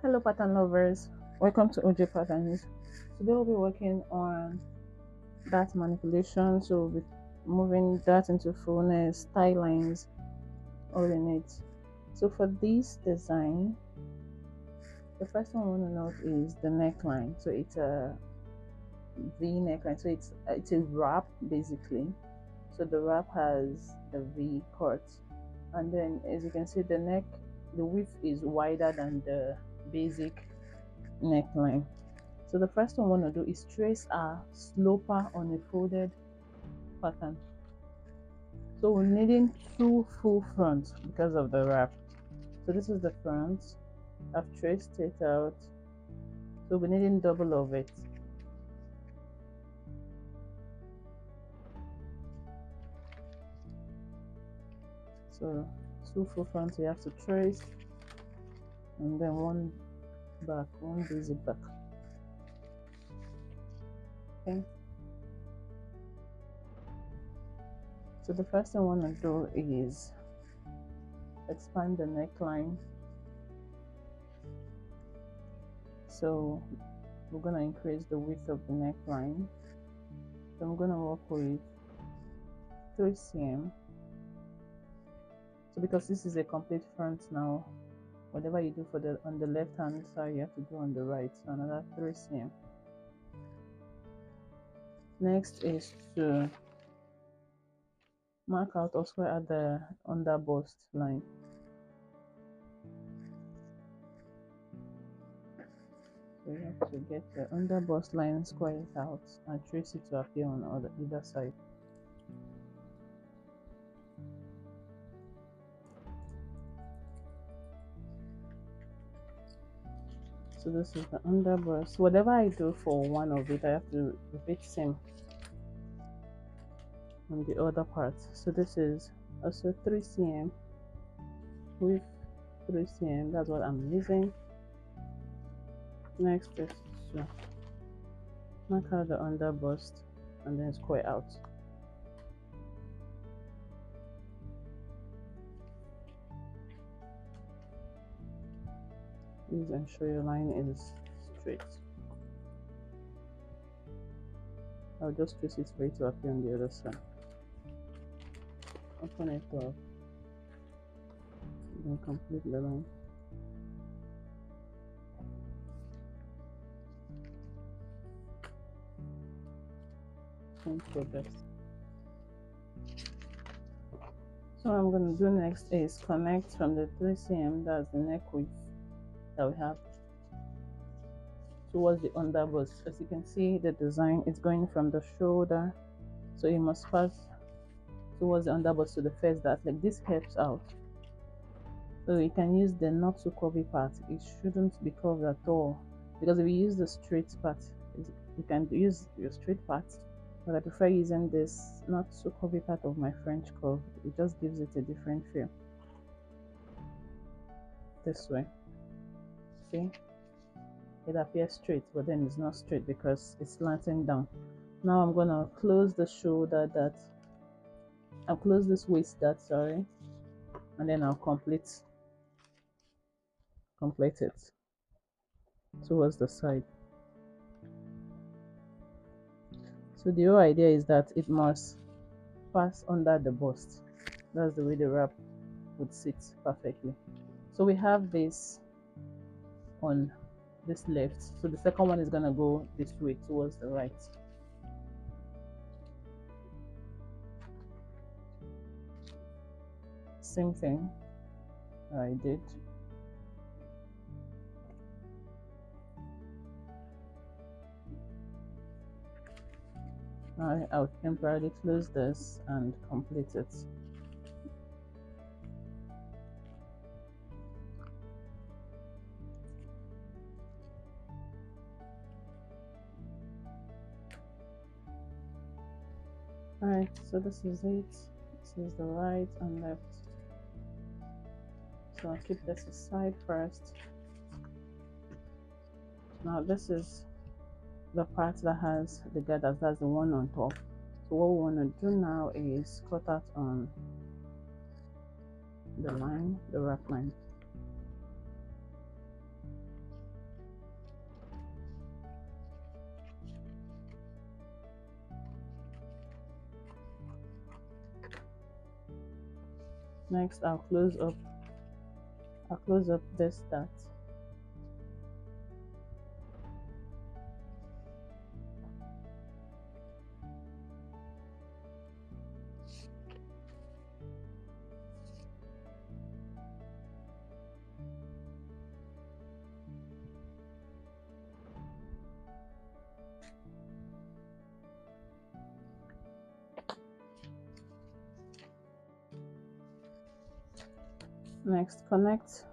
Hello pattern lovers, welcome to OJ Patterns. Today we'll be working on that manipulation, so we'll be moving that into fullness, tie lines, all in it. So for this design, the first one I want to note is the neckline. So it's a V neckline, so it's a wrap basically. So the wrap has the V cut, and then as you can see the width is wider than the basic neckline. So the first one I want to do is trace a sloper on a folded pattern. So we're needing 2 full fronts because of the wrap. So this is the front. I've traced it out. So we're needing double of it. So 2 full fronts you have to trace, and then one back, one basic back. Okay. So the first thing I want to do is expand the neckline. So we're going to increase the width of the neckline. So I'm going to work with 3 cm. So because this is a complete front now, whatever you do on the left hand side, you have to do on the right. So another 3 cm. Next is to mark out or square at the under bust line. So you have to get the under bust line, square it out, and trace it to appear on either side. So this is the under bust. Whatever I do for one of it, I have to repeat same on the other part. So this is also 3 cm with 3 cm. That's what I'm using. Next is to mark out the under bust and then square out. Please ensure your line is straight. I'll just trace it for it to appear on the other side. Open it up, then complete the line. Thank you, best. So what I'm going to do next is connect from the 3 cm, that's the neck width that we have, towards the under bust. As you can see, the design is going from the shoulder, so you must pass towards the under bust to the first dart. Like this helps out. So you can use the not so curvy part. It shouldn't be curved at all, because if you use the straight part, you can use your straight part, but I prefer using this not so curvy part of my French curve. It just gives it a different feel. This way, see, it appears straight, but then it's not straight because it's slanting down. Now I'm gonna close the shoulder dart. I'll close this waist dart, sorry, and then I'll complete it towards the side. So the whole idea is that it must pass under the bust. That's the way the wrap would sit perfectly. So we have this on this left, so the second one is gonna go this way towards the right. Same thing I did. Now I'll temporarily close this and complete it. Alright, so this is it. This is the right and left. So I'll keep this aside first. Now this is the part that has the gathers, that's the one on top. So what we want to do now is cut out on the line, the wrap line. Next, I'll close up this dot. Next, connect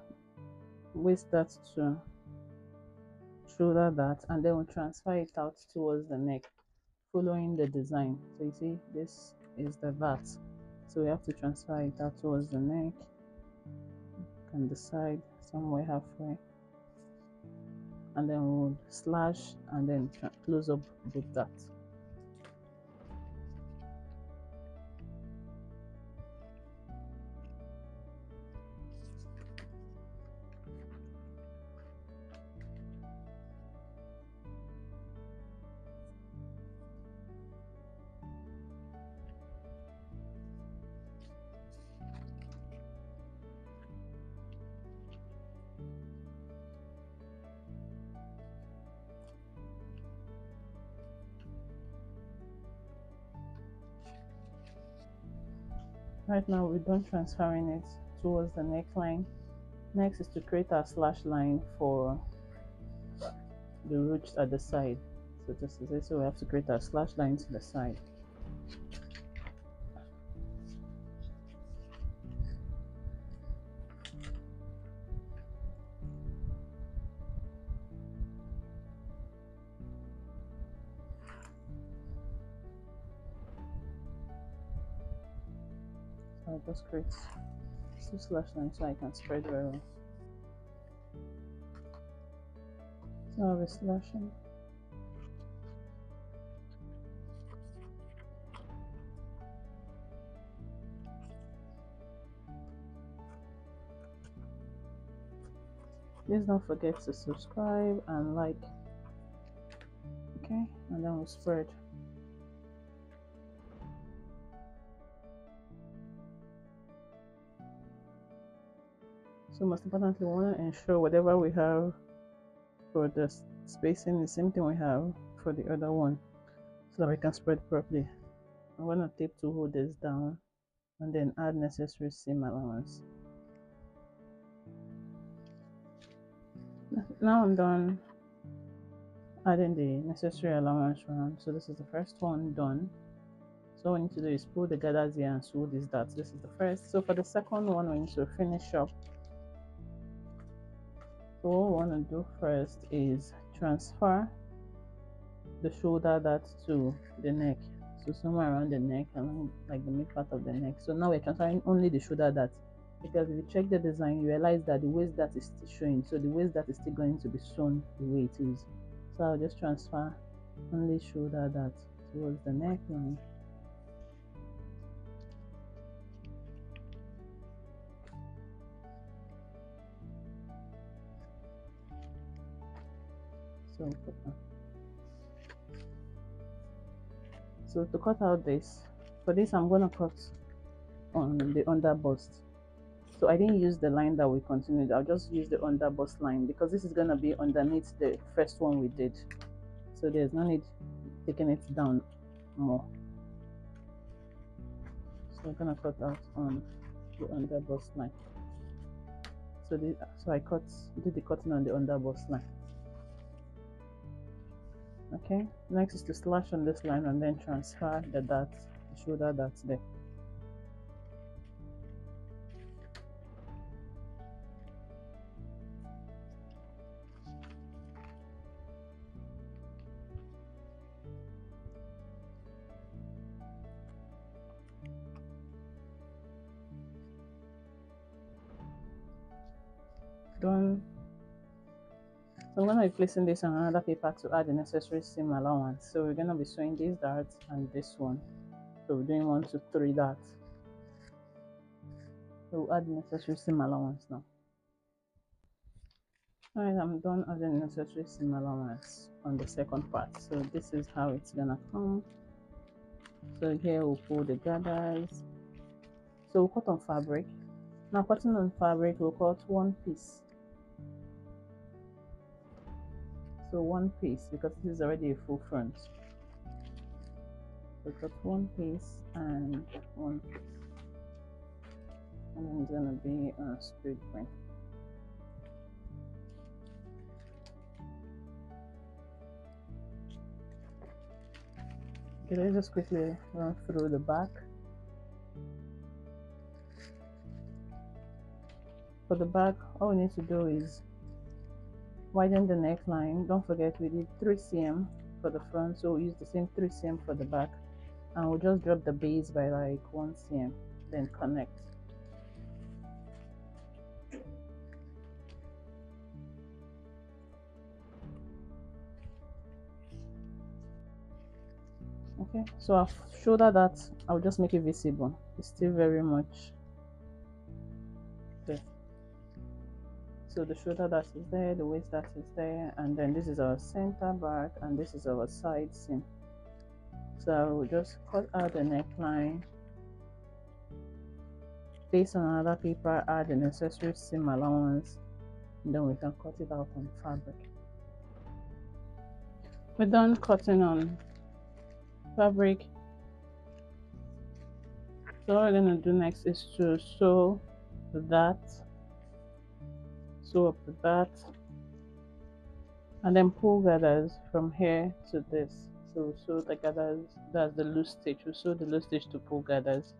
waist dot to shoulder dot, and then we'll transfer it out towards the neck, following the design. So you see, this is the dot, so we have to transfer it out towards the neck and the side somewhere halfway, and then we'll slash and then close up both dots. Right now we're done transferring it towards the neckline. Next is to create our slash line for the roots at the side. So this is it. So we have to create our slash line to the side. So I'll just create 2 slash lines so I can spread very well. So I'll be slashing. Please don't forget to subscribe and like. Okay, and then we'll spread. So most importantly, we want to ensure whatever we have for the spacing, the same thing we have for the other one, so that we can spread properly. I'm going to tape to hold this down and then add necessary seam allowance. Now I'm done adding the necessary allowance round. So this is the first one done. So what we need to do is pull the gathers here and sew these dots. This is the first. So for the second one, we need to finish up. So what we want to do first is transfer the shoulder dot to the neck. So somewhere around the neck, along like the mid part of the neck. So now we're transferring only the shoulder dot, because if you check the design, you realize that the waist dot is still showing. So the waist dot is still going to be sewn the way it is. So I'll just transfer only shoulder dot towards the neckline. So to cut out this, for this I'm going to cut on the under bust. So I didn't use the line that we continued. I'll just use the under bust line, because this is going to be underneath the first one we did. So there's no need taking it down more. So I'm going to cut out on the under bust line. So I did the cutting on the under bust line. Okay, next is to slash on this line and then transfer the dots, the shoulder dots there. Done. So I'm going to be placing this on another paper to add the necessary seam allowance. So we're going to be sewing these darts and this one. So we're doing 1, 2, 3 darts. So we'll add the necessary seam allowance now. Alright, I'm done adding the necessary seam allowance on the second part. So this is how it's gonna come. So here we'll pull the gathers. So we'll cut on fabric. Now cutting on fabric, we'll cut one piece. So one piece, because this is already a full front. So cut one piece and one piece. And then it's gonna be a straight print. Okay, let's just quickly run through the back. For the back, all we need to do is widen the neckline. Don't forget we did 3 cm for the front, so we'll use the same 3 cm for the back, and we'll just drop the base by like 1 cm, then connect. Okay, so our shoulder, that I'll just make it visible. It's still very much there. So the shoulder that is there, the waist that is there, and then this is our center back, and this is our side seam. So I will just cut out the neckline, paste on another paper, add the necessary seam allowance, and then we can cut it out on fabric. We're done cutting on fabric. So what we're going to do next is to sew that, sew up the that, and then pull gathers from here to this. So sew the gathers, that's the loose stitch. We sew the loose stitch to pull gathers,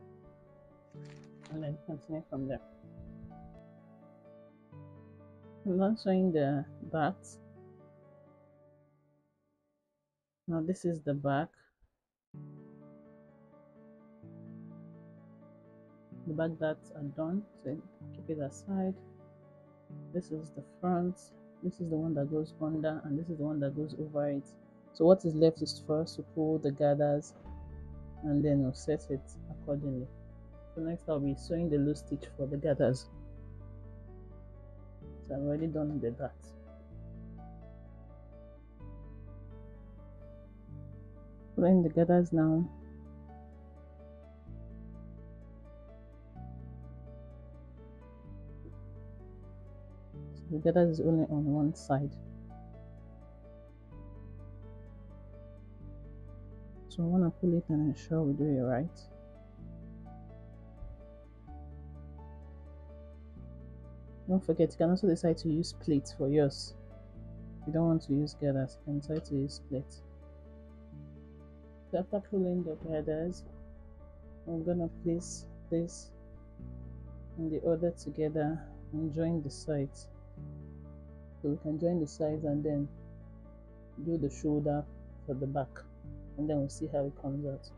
and then continue from there. I'm done sewing the back. Now this is the back. The back darts are done, so keep it aside. This is the front. This is the one that goes under, and this is the one that goes over it. So what is left is for us to pull the gathers, and then we'll set it accordingly. So next I'll be sewing the loose stitch for the gathers. So I've already done the darts. Pulling the gathers now. So the gathers is only on one side. So I want to pull it and ensure we do it right. Don't forget, you can also decide to use plates for yours. If you don't want to use gathers, you can decide to use plates. So after pulling the gathers, I'm gonna place this and the other together and join the sides. So we can join the sides and then do the shoulder for the back, and then we'll see how it comes out.